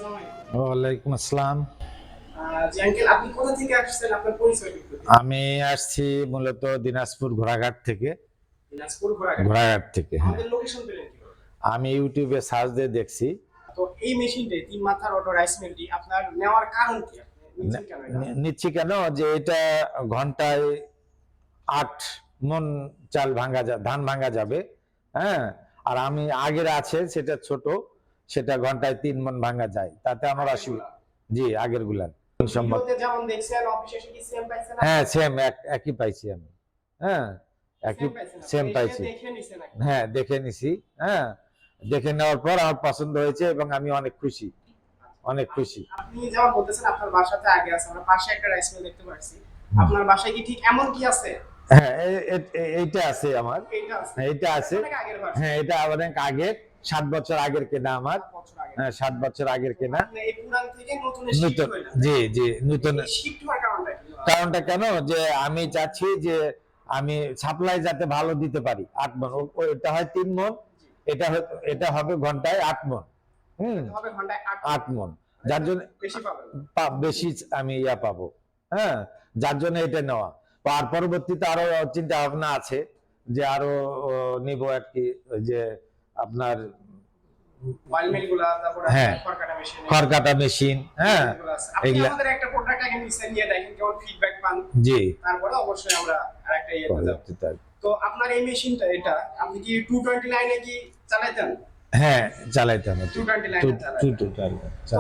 ওয়ালাইকুম আসসালাম। জি আঙ্কেল, আপনি কোথা থেকে আসছেন? আপনার পরিচয়টা একটু দিন। আমি আসছি মূলত দিনাজপুর ঘোড়াঘাট থেকে। দিনাজপুর ঘোড়াঘাট। ঘোড়াঘাট থেকে, হ্যাঁ। আমাদের লোকেশন পেলেন কিভাবে? আমি ইউটিউবে সার্চ দিয়ে দেখছি। তো এই মেশিনটাই ৩ মাথার অটো রাইস মিলটি আপনার নেওয়ার কারণ কি? আপনি নিচ্ছেন কেন এটা? নিচ্ছি কেন, যে এটা ঘন্টায় ৮ মন চাল ভাঙা ধান ভাঙা যাবে, হ্যাঁ। আর আমি আগের আছে সেটা ছোট, সেটা ঘন্টায় ৩ মন ভাঙা যায়, তাতে আমার অসুবিধা। জি, আগের গুলান ভিডিওতে যেমন দেখছেন অফিসে এসে কি সেম পাইছেন? হ্যাঁ, সেম একই পাইছি আমি। হ্যাঁ, একই সেম পাইছেন? সেম আপনি এসে পাইছি। দেখে নিছেন নাকি? হ্যাঁ, দেখে নিছি। হ্যাঁ, দেখে নেওয়ার পর আমার পছন্দ হয়েছে এবং আমি অনেক খুশি, অনেক খুশি। আপনি যেমন বলতেছেন আপনার বাসাতে আগে আছে, আমরা পাশে একটা রাইস মিল দেখতে পাচ্ছি। আপনার বাসায় কি ঠিক এমন কি আছে? হ্যাঁ, এইটা আছে আমার। এইটা আছে। এইটা আছে। অনেক আগের ভার্সন। হ্যাঁ, এটা অনেক আগের, ৭ বছর আগের কেনা আমার। ৭ বছর আগে। হ্যাঁ, ৭ বছর আগের কেনা। আপনি এই পুরান থেকে নতুনে শিফট নতুন, হইলেন। জি জি, নতুন। এই শিফট হওয়ার কারণটা কি? কারণটা কেন, যে আমি চাচ্ছি যে আমি সাপ্লাই যাতে ভালো দিতে পারি। ৮ মন, ওটা হয় ৩ মন, এটা হবে ঘন্টায় ৮ মন। হুম, হবে ঘন্টায় ৮ মন, যার জন্য বেশি পাবেন। বেশি আমি পাবো। হ্যাঁ, যার জন্য এটা নেওয়া। আর পরবর্তীতে আরো চিন্তা ভাবনা আছে যে আরো নিব আর কি, ওই যে আপনার অয়েল মিল গুলা, তারপরে হ্যাঁ, খড়কাটা মেশিন, খড়কাটা মেশিন, হ্যাঁ, আপনি এগুলা। আমাদের একটা প্রোডাক্ট আগে নিছেন, নিয়ে দেখেন কেমন ফিডব্যাক পান। জি, তারপরে অবশ্যই আমরা আরেকটা ইয়েতে যাব। তো আপনার এই মেশিনটা, এটা আপনি কি 220 লাইনে কি চালাইতেন? হ্যাঁ, চালাইতাম। 220 লাইনে চালাইতেন।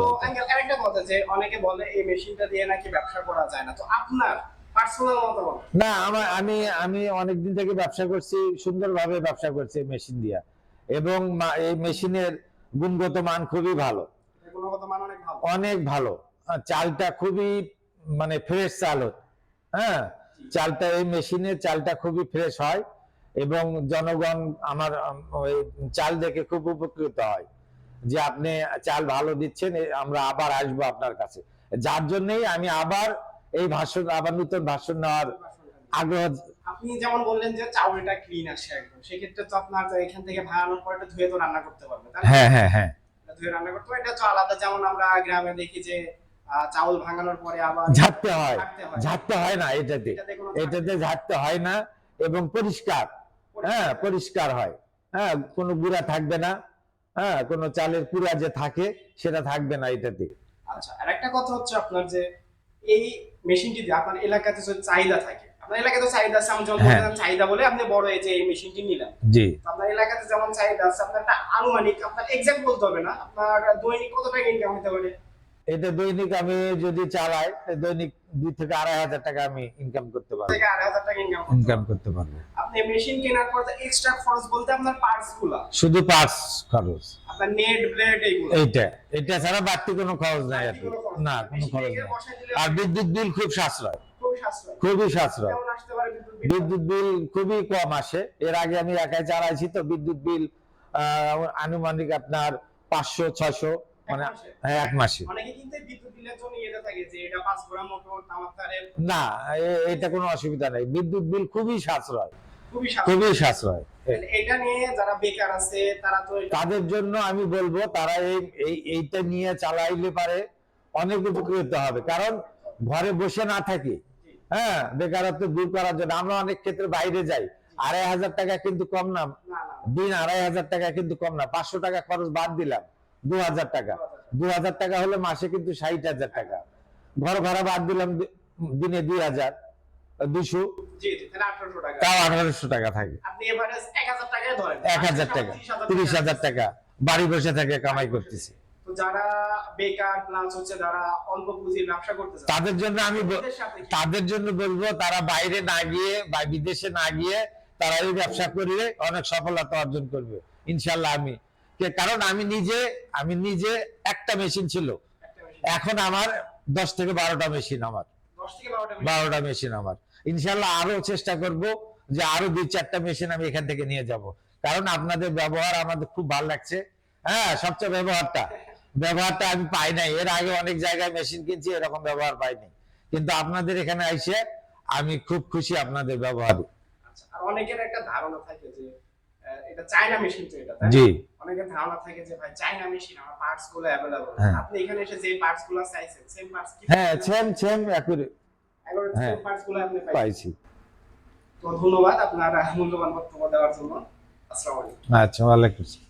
তো আঙ্কেল আরেকটা কথা, যে অনেকে বলে এই মেশিনটা দিয়ে নাকি ব্যবসা করা যায় না, তো আপনার পার্সোনাল মতামত? না, আমি আমি অনেকদিন থেকে ব্যবসা করছি, সুন্দরভাবে ব্যবসা করছি মেশিন দিয়া, এবং এই মেশিনের গুণগত মান খুবই ভালো, গুণগত মান অনেক ভালো। অনেক ভালো। চালটা খুবই মানে ফ্রেশ চাল। হ্যাঁ, চালটা, এই মেশিনের চালটা খুবই ফ্রেশ হয় এবং জনগণ আমার ওই চাল দেখে খুব উপকৃত হয় যে আপনি চাল ভালো দিচ্ছেন, আমরা আবার আসবো আপনার কাছে। যার জন্যই আমি আবার নতুন ভাষণ নেওয়ার আগ্রহ। আপনি যেমন বললেন যে চাউলটা ক্লিন আসে একদম, সেক্ষেত্রে তো আপনার তো এখান থেকে ভাঙানোর পর এটা ধুয়ে তো রান্না করতে পারবে, তাই না? হ্যাঁ হ্যাঁ হ্যাঁ, ধুয়ে রান্না করতে পারবে, এটা তো আলাদা। যেমন আমরা গ্রামে দেখি যে চাউল ভাঙানোর পরে আবার ঝাড়তে হয়। ঝাড়তে হয় না এটাতে, এটাতে ঝাড়তে হয় না এবং পরিষ্কার। হ্যাঁ, পরিষ্কার হয়। হ্যাঁ, কোনো গুঁড়া থাকবে না। হ্যাঁ, কোনো চালের কুড়া যে থাকে সেটা থাকবে না এটাতে। আচ্ছা, আরেকটা কথা হচ্ছে আপনার, যে এই মেশিনটি দিয়ে আপনার এলাকাতে যদি চাহিদা থাকে, আপনার এলাকাতে তো চাহিদা আছে, আমি যখন বললাম চাহিদা বলে আপনি বড় এই যে এই মেশিনটি নিলেন, জি, আপনার এলাকাতে যেমন চাহিদা আছে, আপনার একটা আনুমানিক, আপনার এক্সাক্ট বলতে হবে না, আপনার দৈনিক কত টাকা ইনকাম হতে পারে? এটা দৈনিক আমি যদি চালাই, দৈনিক ২ থেকে ২.৫ হাজার টাকা আমি ইনকাম করতে পারবো। থেকে ২.৫০০ টাকা ইনকাম করতে পারবো। আপনি মেশিন কেনার পর এক্সট্রা খরচ বলতে আপনার পার্টস গুলা, শুধু পার্টস খরচ, আপনার নেট ব্লেড এইগুলো, এটা ছাড়া বাড়তি কোনো খরচ নাই আর কি। না, কোনো খরচ নাই। আর বিদ্যুৎ বিল খুব সাশ্রয়, খুবই সাশ্রয়। বিদ্যুৎ বিল খুবই কম আসে। এর আগে আমি একাই চালাইছি, তো বিদ্যুৎ বিল আনুমানিক আপনার ৫০০-৬০০, মানে এক মাসে। অনেকে কিন্তু বিদ্যুৎ বিলের জন্য এটা থাকে যে এটা ৫ গ্রাম মোটর তামাকতারের। না, এটা কোনো অসুবিধা নাই, বিদ্যুৎ বিল খুবই সাশ্রয়, খুবই সাশ্রয়। এটা নিয়ে যারা বেকার আছে তারা তো, তাদের জন্য আমি বলবো তারা এইটা নিয়ে চালাইলে পারে অনেক উপকৃত হবে। কারণ ঘরে বসে না থাকি, হ্যাঁ, বেকারত্ব দূর করার জন্য আমরা অনেক ক্ষেত্রে বাইরে যাই। ২.৫০০ টাকা কিন্তু কম না, দিন ২.৫০০ টাকা কিন্তু কম না। ৫০০ টাকা খরচ বাদ দিলাম, ২০০০ টাকা। ২০০০ টাকা হলে মাসে কিন্তু ৬০,০০০ টাকা। ঘর ভাড়া বাদ দিলাম, দিনে ২,২০০, তাও ১৮০০ টাকা থাকে। আপনি এভারেজ ১০০০ টাকায় ধরেন, ১০০০ টাকা, ৩০,০০০ টাকা বাড়ি বসে থেকে কামাই করতেছি। তো যারা বেকার প্লাস হচ্ছে যারা অল্প পুঁজির ব্যবসা করতে চায়, তাদের জন্য বলবো তারা বাইরে না গিয়ে বা বিদেশে না গিয়ে তারা এই ব্যবসা করলে অনেক সফলতা অর্জন করবে ইনশাল্লাহ। কারণ আমি নিজে একটা মেশিন ছিল, এখন আমার ১০ থেকে ১২টা মেশিন, আমার ১২টা মেশিন আমার। ইনশাল্লাহ আরো চেষ্টা করব যে আরো ২-৪টা মেশিন আমি এখান থেকে নিয়ে যাব। কারণ আপনাদের ব্যবহার আমাদের খুব ভালো লাগছে। হ্যাঁ, সবচেয়ে ব্যবহারটা আমি পাই নাই। এর আগে অনেক জায়গায় মেশিন কিনছি, এরকম ব্যবহার পাইনি, কিন্তু আপনাদের এখানে আইসে আমি খুব খুশি আপনাদের ব্যবহারে। আর অনেকের একটা ধারণা থাকে যে এটা চায়না মেশিন তো এটা, তাই না? জি। অনেকের ধারণা থাকে যে ভাই চায়না মেশিন, আমার পার্টস গুলো অ্যাভেলেবল। হ্যাঁ। আপনি এখানে এসে যে পার্টস গুলো চাইছেন সেম পার্টস কি? হ্যাঁ, সেম একবারে একবারে হ্যাঁ। সেম পার্টস গুলো আপনি পাইছেন। পাইছি। তো ধন্যবাদ আপনার মূল্যবান বক্তব্য দেওয়ার জন্য। আসসালামু আলাইকুম। আচ্ছা, ওয়ালাইকুম আসসালাম।